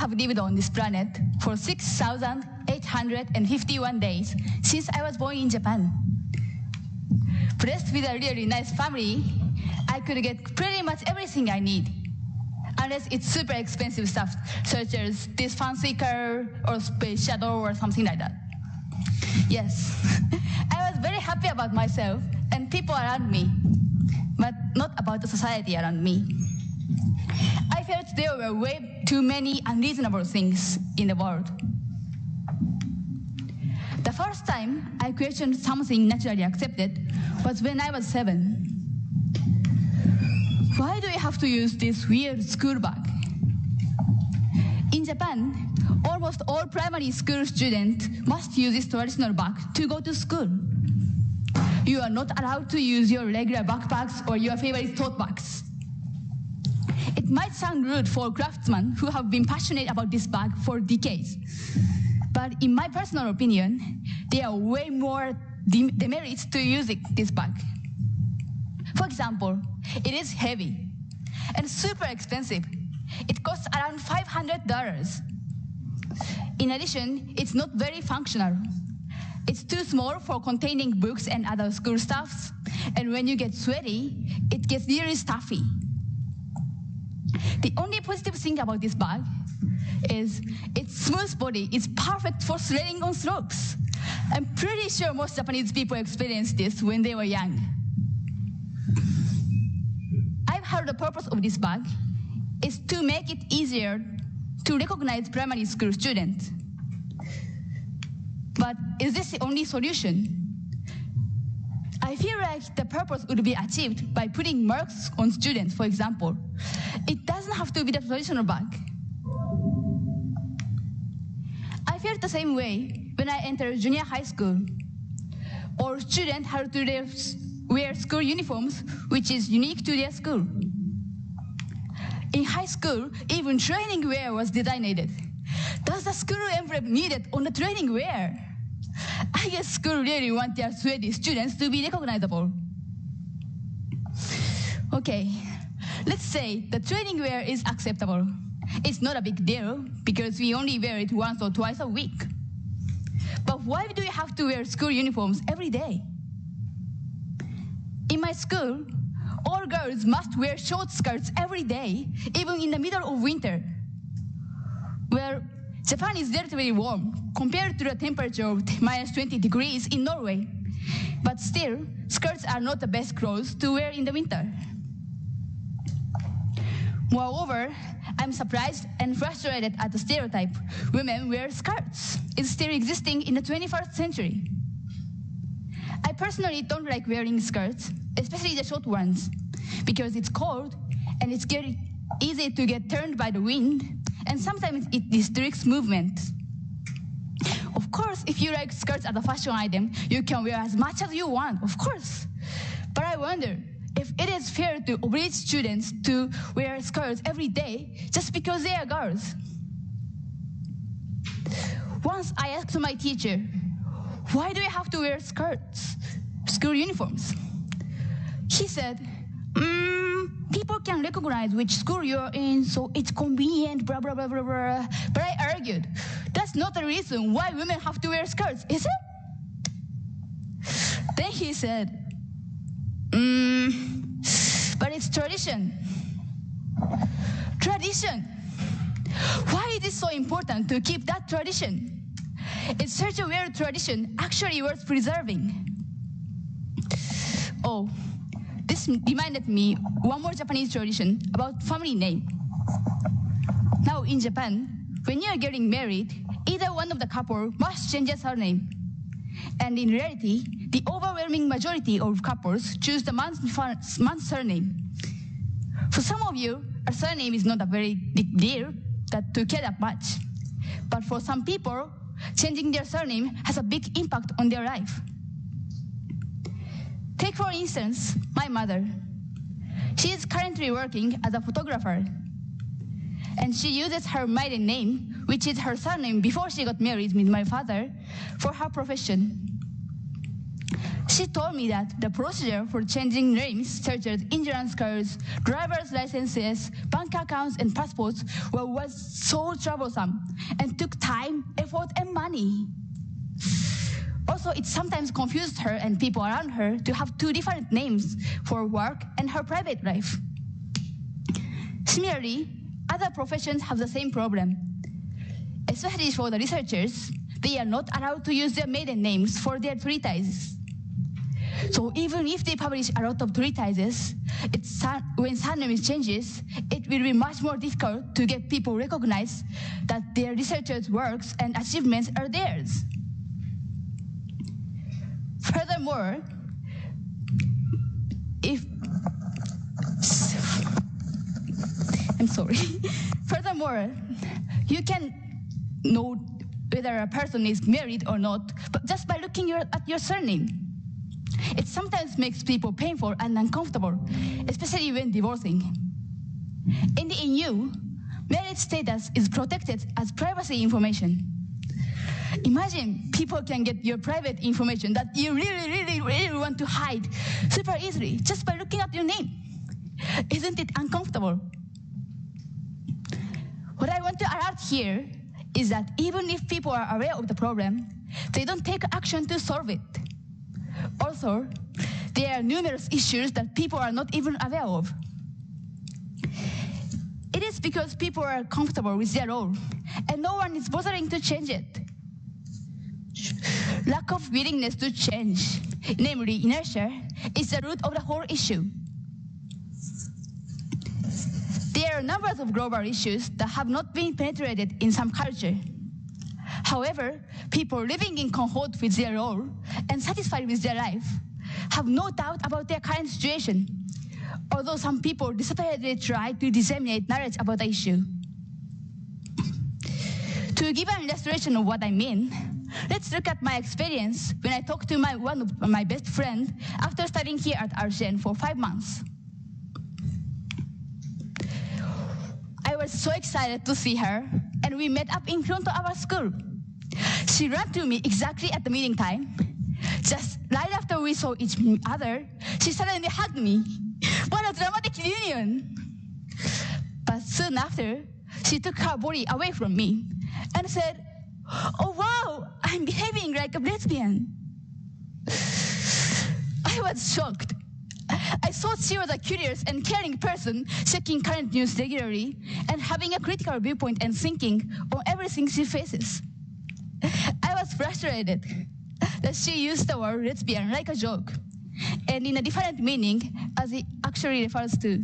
have lived on this planet for 6,851 days since I was born in Japan. Blessed with a really nice family, I could get pretty much everything I need. Unless it's super expensive stuff, such as this fancy car or space shuttle or something like that. Yes, I was very happy about myself and people around me, but not about the society around me. I felt there were way too many unreasonable things in the world. The first time I questioned something naturally accepted was when I was 7. Why do we have to use this weird school bag? In Japan, almost all primary school students must use this traditional bag to go to school. You are not allowed to use your regular backpacks or your favorite tote bags. It might sound rude for craftsmen who have been passionate about this bag for decades, but in my personal opinion, there are way more demerits to using this bag. For example, it is heavy and super expensive. It costs around $500. In addition, it's not very functional. It's too small for containing books and other school stuffs, and when you get sweaty, it gets really stuffy. The only positive thing about this bag is its smooth body is perfect for sledding on slopes. I'm pretty sure most Japanese people experienced this when they were young. I've heard the purpose of this bag is to make it easier to recognize primary school students. But is this the only solution? I feel like the purpose would be achieved by putting marks on students, for example. It doesn't have to be the traditional bag. I felt the same way when I entered junior high school. All students had to wear school uniforms, which is unique to their school. In high school, even training wear was designated. Does the school emblem needed on the training wear? I guess school really want their sweaty students to be recognizable. Okay, let's say the training wear is acceptable. It's not a big deal because we only wear it once or twice a week. But why do we have to wear school uniforms every day? In my school, all girls must wear short skirts every day, even in the middle of winter. Well, Japan is relatively warm compared to the temperature of minus 20 degrees in Norway. But still, skirts are not the best clothes to wear in the winter. Moreover, I'm surprised and frustrated at the stereotype women wear skirts. It's still existing in the 21st century. I personally don't like wearing skirts, especially the short ones, because it's cold and it's easy to get turned by the wind, and sometimes it restricts movement. Of course, if you like skirts as a fashion item, you can wear as much as you want, of course. But I wonder if it is fair to oblige students to wear skirts every day just because they are girls. Once I asked my teacher, why do we have to wear skirts, school uniforms? She said, people can recognize which school you're in, so it's convenient, blah, blah, blah, blah, blah. But I argued, that's not the reason why women have to wear skirts, is it? Then he said, but it's tradition. Tradition. Why is it so important to keep that tradition? It's such a weird tradition, actually worth preserving. Oh, this reminded me one more Japanese tradition about family name. Now in Japan, when you are getting married, either one of the couple must change their surname. And in reality, the overwhelming majority of couples choose the man's surname. For some of you, a surname is not a very big deal to care that much. But for some people, changing their surname has a big impact on their life. Take, for instance, my mother. She is currently working as a photographer. And she uses her maiden name, which is her surname before she got married with my father, for her profession. She told me that the procedure for changing names, such as insurance cards, driver's licenses, bank accounts, and passports, was so troublesome and took time, effort, and money. Also, it sometimes confused her and people around her to have two different names for work and her private life. Similarly, other professions have the same problem. Especially for the researchers, they are not allowed to use their maiden names for their treatises. So even if they publish a lot of treatises, when surname changes, it will be much more difficult to get people recognize that their researchers' works and achievements are theirs. Furthermore, Furthermore, you can know whether a person is married or not, but just by looking at your surname. It sometimes makes people painful and uncomfortable, especially when divorcing. In the EU, marriage status is protected as privacy information. Imagine people can get your private information that you really want to hide super easily just by looking at your name. Isn't it uncomfortable? What I want to alert here is that even if people are aware of the problem, they don't take action to solve it. Also, there are numerous issues that people are not even aware of. It is because people are comfortable with their role, and no one is bothering to change it. Lack of willingness to change, namely inertia, is the root of the whole issue. There are numbers of global issues that have not been penetrated in some culture. However, people living in cohort with their role and satisfied with their life have no doubt about their current situation, although some people desperately try to disseminate knowledge about the issue. To give an illustration of what I mean, let's look at my experience when I talked to one of my best friends after studying here at RCN for 5 months. I was so excited to see her, and we met up in front of our school. She ran to me exactly at the meeting time. Just right after we saw each other, she suddenly hugged me. What a dramatic reunion! But soon after, she took her body away from me and said, "Oh wow, I'm behaving like a lesbian." I was shocked. I thought she was a curious and caring person, checking current news regularly and having a critical viewpoint and thinking on everything she faces. I was frustrated that she used the word lesbian like a joke, and in a different meaning as it actually refers to.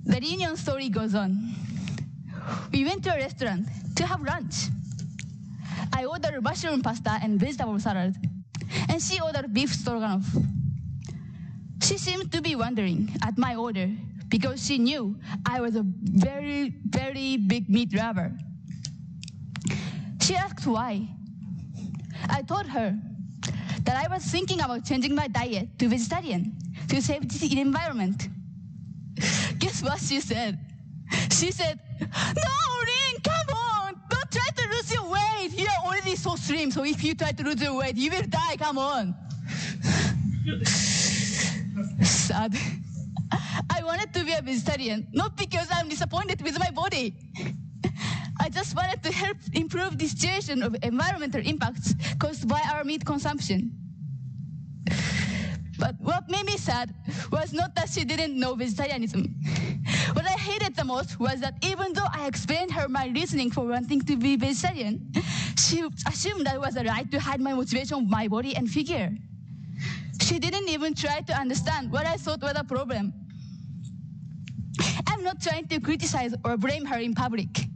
The reunion story goes on. We went to a restaurant to have lunch. I ordered mushroom pasta and vegetable salad, and she ordered beef stroganoff. She seemed to be wondering at my order because she knew I was a very, very big meat lover. She asked why. I told her that I was thinking about changing my diet to vegetarian to save the environment. Guess what she said? She said, "No, Rin, come on! Don't try to lose your weight! You're already so slim, so if you try to lose your weight, you will die, come on!" Sad. I wanted to be a vegetarian, not because I'm disappointed with my body. I just wanted to help improve the situation of environmental impacts caused by our meat consumption. But what made me sad was not that she didn't know vegetarianism. What I hated the most was that even though I explained her my reasoning for wanting to be vegetarian, she assumed that it was a right to hide my motivation of my body and figure. She didn't even try to understand what I thought was a problem. I'm not trying to criticize or blame her in public.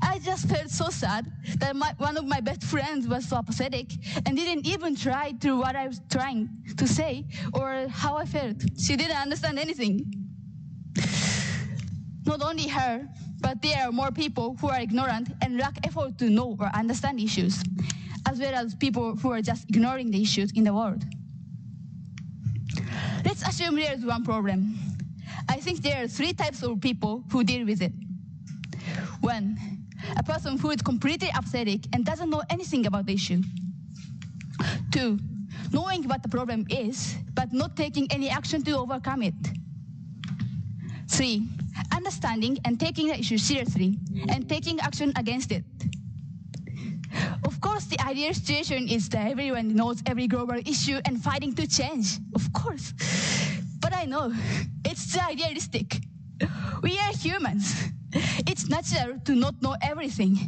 I just felt so sad that one of my best friends was so apathetic and didn't even try to what I was trying to say or how I felt. She didn't understand anything. Not only her, but there are more people who are ignorant and lack effort to know or understand issues, as well as people who are just ignoring the issues in the world. Let's assume there is one problem. I think there are 3 types of people who deal with it. 1, a person who is completely apathetic and doesn't know anything about the issue. 2, knowing what the problem is, but not taking any action to overcome it. 3, understanding and taking the issue seriously and taking action against it. Of course, the ideal situation is that everyone knows every global issue and fighting to change. Of course. But I know it's idealistic. We are humans. It's natural to not know everything.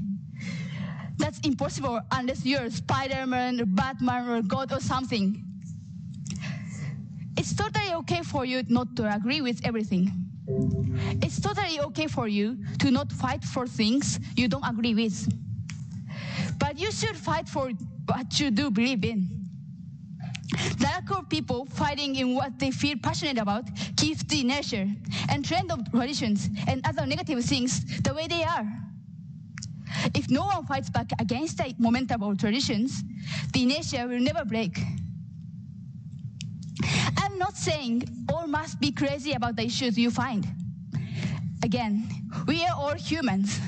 That's impossible unless you're Spider-Man or Batman or God or something. It's totally okay for you not to agree with everything. It's totally okay for you to not fight for things you don't agree with. But you should fight for what you do believe in. The lack of people fighting in what they feel passionate about keeps the inertia and trend of traditions and other negative things the way they are. If no one fights back against the momentum of traditions, the inertia will never break. I'm not saying all must be crazy about the issues you find. Again, we are all humans.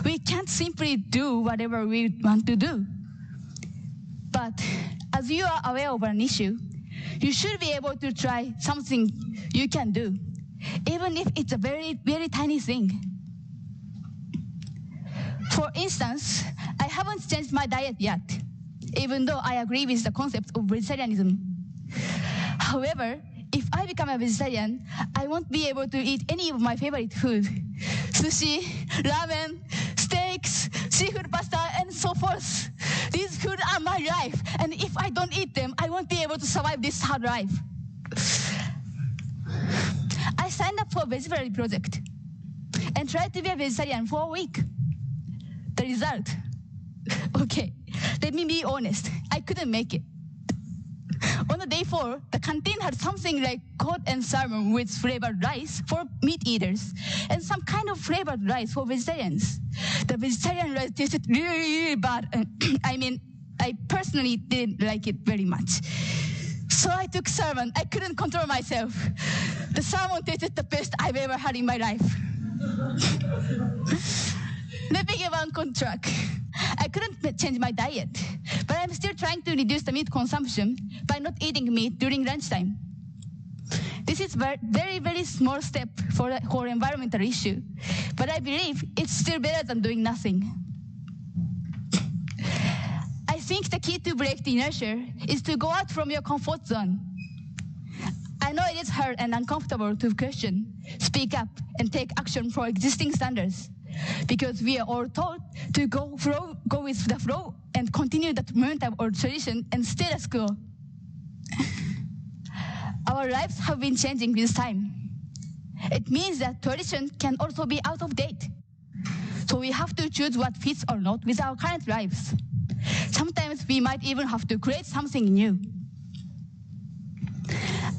We can't simply do whatever we want to do. But as you are aware of an issue, you should be able to try something you can do, even if it's a very, very tiny thing. For instance, I haven't changed my diet yet, even though I agree with the concept of vegetarianism. However, if I become a vegetarian, I won't be able to eat any of my favorite food. Sushi, ramen, steaks, seafood pasta, and so forth. These foods are my life, and if I don't eat them, I won't be able to survive this hard life. I signed up for a vegetarian project and tried to be a vegetarian for a week. The result? Okay, let me be honest. I couldn't make it. On the day 4, the canteen had something like cod and salmon with flavored rice for meat eaters and some kind of flavored rice for vegetarians. The vegetarian rice tasted really, really bad. I personally didn't like it very much. So I took salmon. I couldn't control myself. The salmon tasted the best I've ever had in my life. Let me get on track. I couldn't change my diet, but I'm still trying to reduce the meat consumption by not eating meat during lunchtime. This is a very, very small step for the whole environmental issue, but I believe it's still better than doing nothing. I think the key to break the inertia is to go out from your comfort zone. I know it is hard and uncomfortable to question, speak up, and take action for existing standards, because we are all taught to go with the flow and continue that momentum or tradition and status quo. Our lives have been changing with time. It means that tradition can also be out of date. So we have to choose what fits or not with our current lives. Sometimes we might even have to create something new.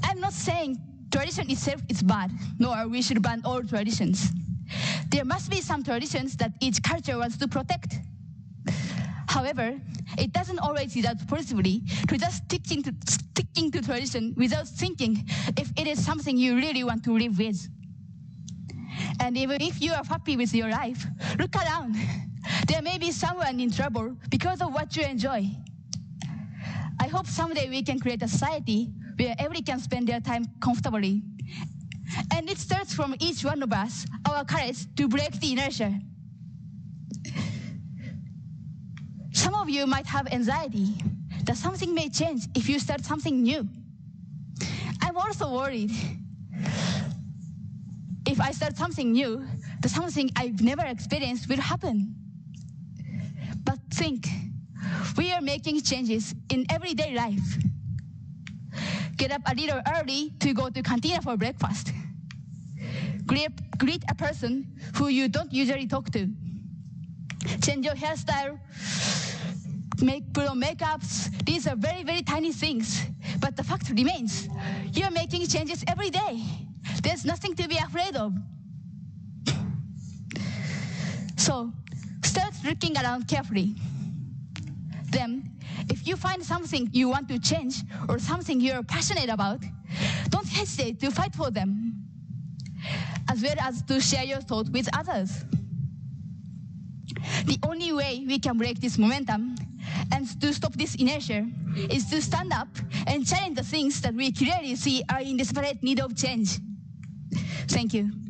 I'm not saying tradition itself is bad, nor we should ban all traditions. There must be some traditions that each culture wants to protect. However, it doesn't always result positively to just sticking to tradition without thinking if it is something you really want to live with. And even if you are happy with your life, look around. There may be someone in trouble because of what you enjoy. I hope someday we can create a society where everyone can spend their time comfortably. And it starts from each one of us, our courage to break the inertia. Some of you might have anxiety that something may change if you start something new. I'm also worried. If I start something new, that something I've never experienced will happen. But think, we are making changes in everyday life. Get up a little early to go to cantina for breakfast. Greet a person who you don't usually talk to. Change your hairstyle. Put on makeups. These are very, very tiny things. But the fact remains, you're making changes every day. There's nothing to be afraid of. So, start looking around carefully. Then, if you find something you want to change or something you're passionate about, don't hesitate to fight for them, as well as to share your thoughts with others. The only way we can break this momentum And to stop this inertia is to stand up and challenge the things that we clearly see are in desperate need of change. Thank you.